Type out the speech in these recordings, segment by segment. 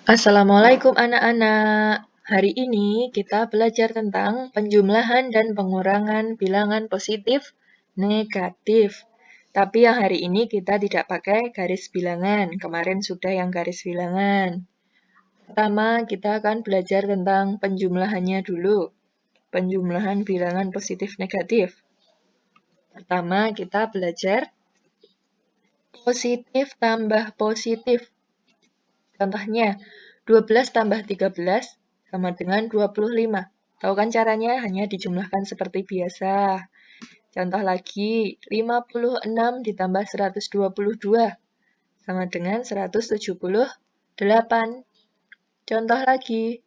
Assalamualaikum anak-anak. Hari ini kita belajar tentang penjumlahan dan pengurangan bilangan positif negatif. Tapi yang hari ini kita tidak pakai garis bilangan. Kemarin sudah yang garis bilangan. Pertama, kita akan belajar tentang penjumlahannya dulu. Penjumlahan bilangan positif negatif. Pertama, kita belajar positif tambah positif. Contohnya, 12 tambah 13 sama dengan 25. Tahu kan caranya? Hanya dijumlahkan seperti biasa. Contoh lagi, 56 ditambah 122 sama dengan 178. Contoh lagi,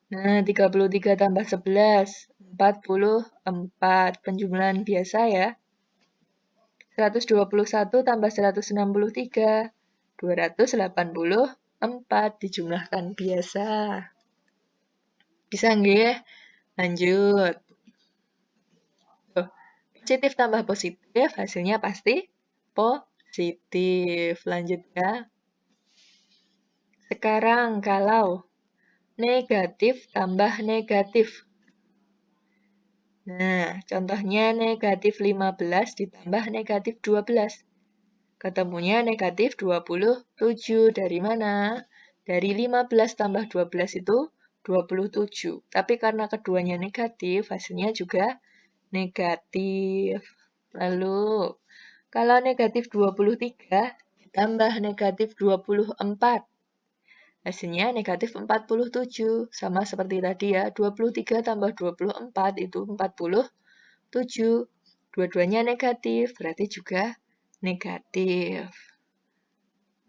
nah 33 tambah 11, 44. Penjumlahan biasa ya. 121 tambah 163, 284 dijumlahkan biasa. Bisa nggih? Lanjut. Positif tambah positif, hasilnya pasti positif. Lanjut ya. Sekarang kalau negatif tambah negatif. Nah, contohnya negatif 15 ditambah negatif 12. Ketemunya negatif 27. Dari mana? Dari 15 tambah 12 itu 27. Tapi karena keduanya negatif, hasilnya juga negatif. Lalu, kalau negatif 23 ditambah negatif 24, hasilnya negatif 47. Sama seperti tadi ya, 23 tambah 24 itu 47. Dua-duanya negatif, berarti juga negatif.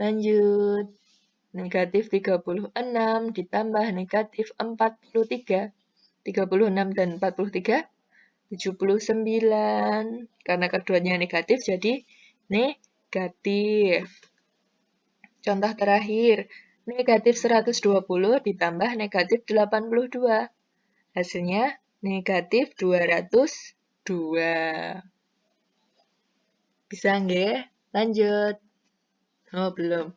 Lanjut. Negatif 36 ditambah negatif 43. 36 dan 43, 79. Karena keduanya negatif, jadi negatif. Contoh terakhir, negatif 120 ditambah negatif 82. Hasilnya negatif 202. Bisa nggih? Lanjut. Oh, belum.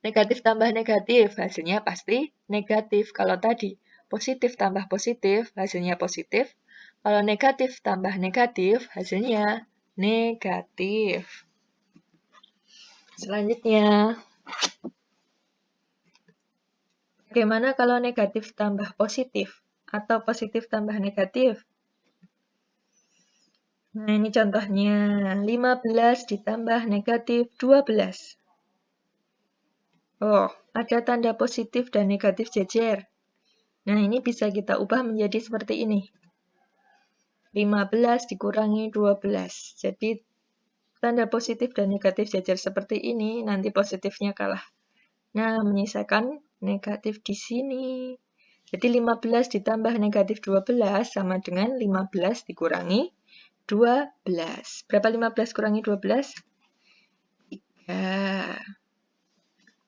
Negatif tambah negatif, hasilnya pasti negatif. Kalau tadi positif tambah positif, hasilnya positif. Kalau negatif tambah negatif, hasilnya negatif. Selanjutnya, bagaimana kalau negatif tambah positif atau positif tambah negatif? Nah, ini contohnya. 15 ditambah negatif 12. Oh, ada tanda positif dan negatif jejer. Nah, ini bisa kita ubah menjadi seperti ini. 15 dikurangi 12. Jadi, tanda positif dan negatif jejer seperti ini, nanti positifnya kalah. Nah, menyisakan negatif di sini. Jadi, 15 ditambah negatif 12 sama dengan 15 dikurangi 12. Berapa 15 kurangi 12? 3.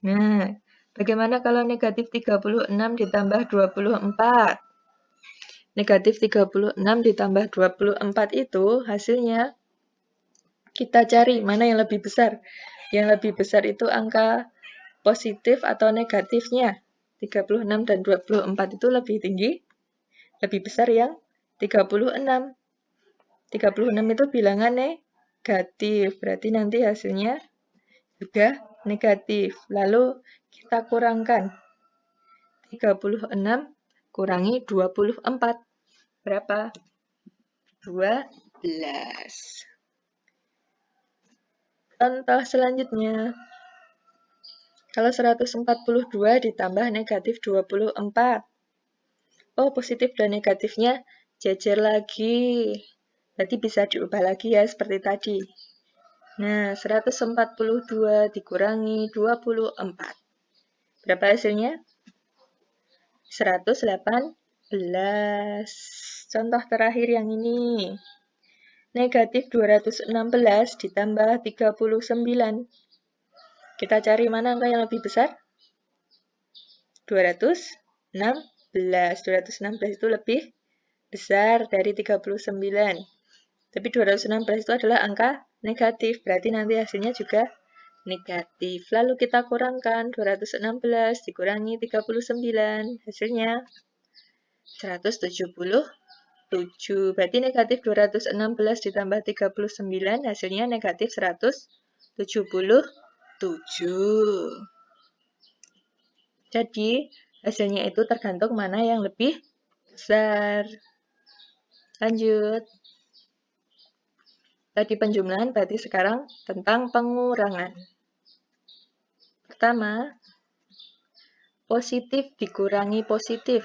Nah, bagaimana kalau negatif 36 ditambah 24? Negatif 36 ditambah 24 itu hasilnya kita cari mana yang lebih besar. Yang lebih besar itu angka positif atau negatifnya. 36 dan 24 itu lebih tinggi, lebih besar yang 36. 36 itu bilangan negatif, berarti nanti hasilnya juga negatif. Lalu kita kurangkan 36 kurangi 24. Berapa? 12. Contoh selanjutnya. Kalau 142 ditambah negatif 24. Oh, positif dan negatifnya jejer lagi. Berarti bisa diubah lagi ya seperti tadi. Nah, 142 dikurangi 24. Berapa hasilnya? 118. Contoh terakhir yang ini. Negatif 216 ditambah 39. Kita cari mana angka yang lebih besar? 216. 216 itu lebih besar dari 39. Tapi 216 itu adalah angka negatif, berarti nanti hasilnya juga negatif. Lalu kita kurangkan 216 dikurangi 39, hasilnya 177. Berarti negatif 216 ditambah 39, hasilnya negatif 177. Jadi, hasilnya itu tergantung mana yang lebih besar. Lanjut. Tadi penjumlahan, berarti sekarang tentang pengurangan. Pertama, positif dikurangi positif.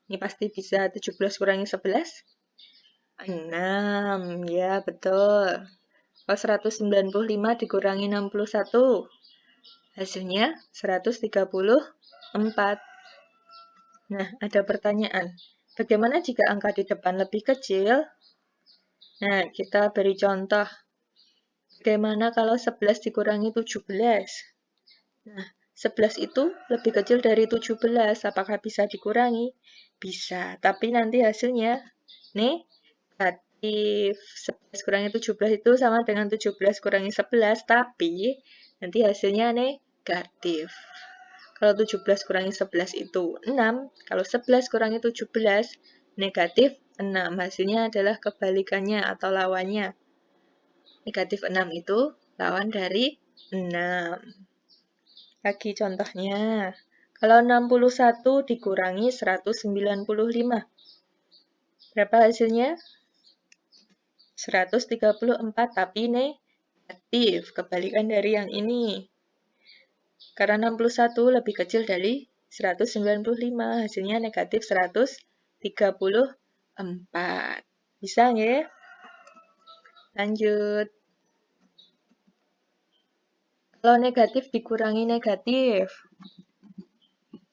Ini pasti bisa 17 kurangi 11. 6, ya betul. Kalau 195 dikurangi 61, hasilnya 134. Nah, ada pertanyaan. Bagaimana jika angka di depan lebih kecil? Nah, kita beri contoh. Bagaimana kalau 11 dikurangi 17? Nah, 11 itu lebih kecil dari 17. Apakah bisa dikurangi? Bisa, tapi nanti hasilnya negatif. 11 kurangi 17 itu sama dengan 17 kurangi 11, tapi nanti hasilnya negatif. Kalau 17 kurangi 11 itu 6, kalau 11 kurangi 17, negatif 6. Hasilnya adalah kebalikannya atau lawannya. Negatif 6 itu lawan dari 6. Lagi contohnya, kalau 61 dikurangi 195, berapa hasilnya? 134, tapi negatif, kebalikan dari yang ini. Karena 61 lebih kecil dari 195, hasilnya negatif 134. Bisa nggak? Lanjut. Kalau negatif dikurangi negatif.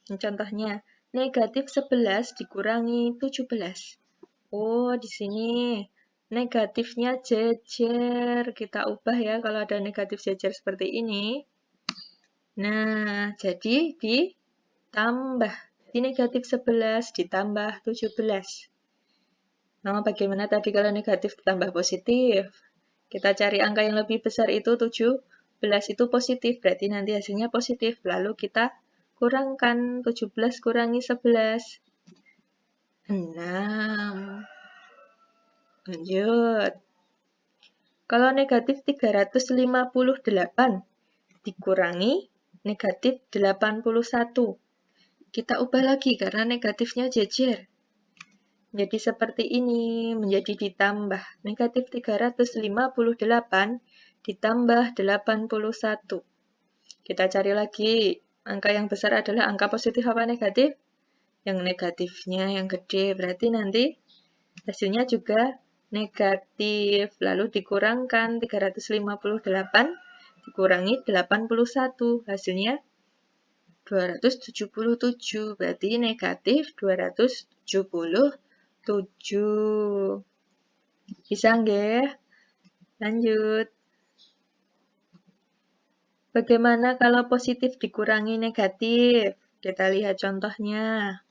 Contohnya, negatif 11 dikurangi 17. Oh, di sini negatifnya jejer. Kita ubah ya kalau ada negatif jejer seperti ini. Nah, jadi ditambah. Jadi negatif 11 ditambah 17. Nah, bagaimana tadi kalau negatif ditambah positif? Kita cari angka yang lebih besar itu 17 itu positif. Berarti nanti hasilnya positif. Lalu kita kurangkan 17 kurangi 11. 6. Lanjut. Kalau negatif 358 dikurangi negatif 81. Kita ubah lagi karena negatifnya jejer. Jadi seperti ini, menjadi ditambah. Negatif 358 ditambah 81. Kita cari lagi. Angka yang besar adalah angka positif apa negatif? Yang negatifnya yang gede. Berarti nanti hasilnya juga negatif. Lalu dikurangkan 358 dikurangi 81. Hasilnya 277. Berarti negatif 277. Bisa nggak? Lanjut. Bagaimana kalau positif dikurangi negatif? Kita lihat contohnya.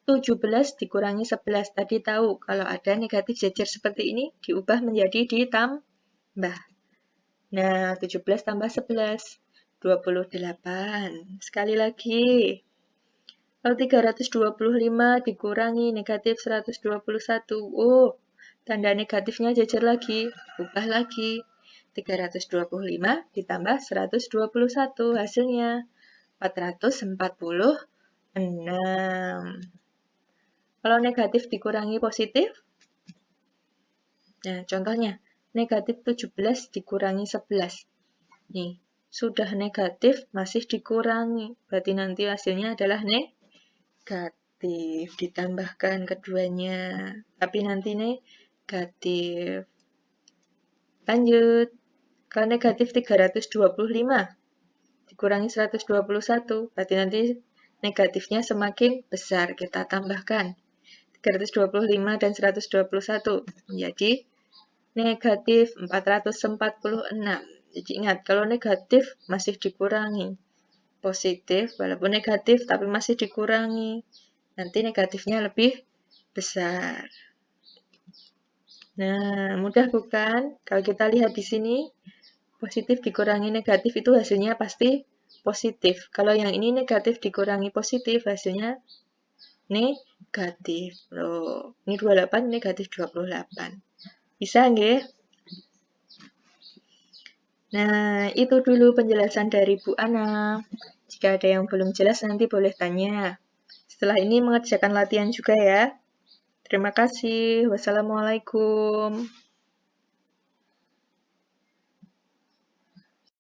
17 dikurangi 11. Tadi tahu kalau ada negatif jejer seperti ini diubah menjadi ditambah. Nah, 17 tambah 11. 28. Sekali lagi. Kalau 325 dikurangi negatif 121. Oh, tanda negatifnya jejer lagi. Ubah lagi. 325 ditambah 121. Hasilnya 446. Kalau negatif dikurangi positif. Nah, contohnya. Negatif 17 dikurangi 11. Nih, sudah negatif masih dikurangi. Berarti nanti hasilnya adalah negatif. Ditambahkan keduanya. Tapi nanti negatif. Lanjut. Kalau negatif 325 dikurangi 121. Berarti nanti negatifnya semakin besar. Kita tambahkan. 325 dan 121 menjadi negatif 446. Jadi ingat, kalau negatif masih dikurangi. Positif, walaupun negatif, tapi masih dikurangi. Nanti negatifnya lebih besar. Nah, mudah bukan? Kalau kita lihat di sini, Positif dikurangi negatif itu hasilnya pasti positif. Kalau yang ini negatif dikurangi positif, hasilnya negatif. Loh, ini 28 negatif 28. Bisa nggih? Nah, itu dulu penjelasan dari Bu Ana. Jika ada yang belum jelas nanti boleh tanya. Setelah ini mengerjakan latihan juga ya. Terima kasih. Wassalamualaikum.